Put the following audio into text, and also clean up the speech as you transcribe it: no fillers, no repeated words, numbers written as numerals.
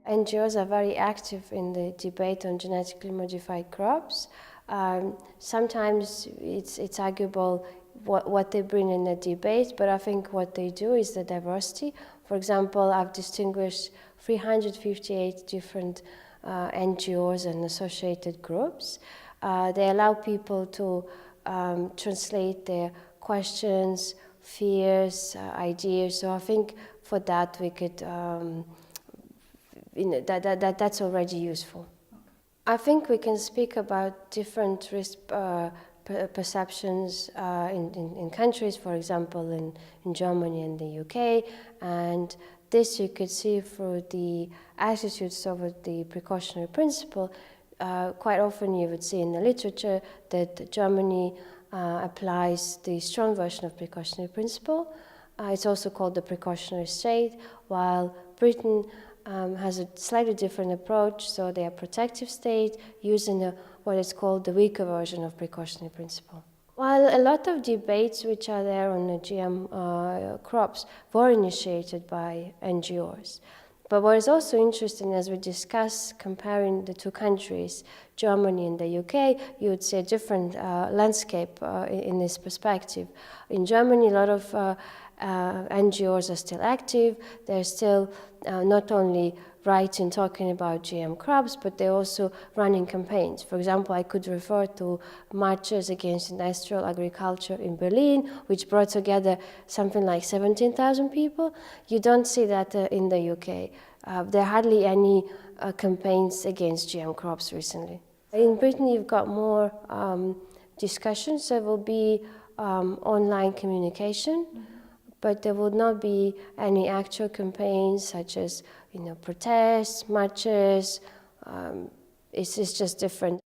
NGOs are very active in the debate on genetically modified crops. Sometimes it's arguable what they bring in the debate, but I think what they do is the diversity. For example, I've distinguished 358 different NGOs and associated groups. They allow people to translate their questions, fears, ideas. So I think for that we could, that's already useful. I think we can speak about different risk perceptions in countries, for example, in Germany and the UK, and this you could see through the attitudes toward the precautionary principle. Quite often you would see in the literature that Germany applies the strong version of precautionary principle. It's also called the precautionary state, while Britain has a slightly different approach, so they are protective state using what is called the weaker version of precautionary principle. While a lot of debates which are there on the GM crops were initiated by NGOs, but what is also interesting as we discuss comparing the two countries, Germany and the UK, you would see a different landscape in this perspective. In Germany, a lot of NGOs are still active. They're still not only writing, talking about GM crops, but they're also running campaigns. For example, I could refer to marches against industrial agriculture in Berlin, which brought together something like 17,000 people. You don't see that in the UK. There are hardly any campaigns against GM crops recently. In Britain, you've got more discussions. There will be online communication. But there will not be any actual campaigns such as, protests, marches. It's just different.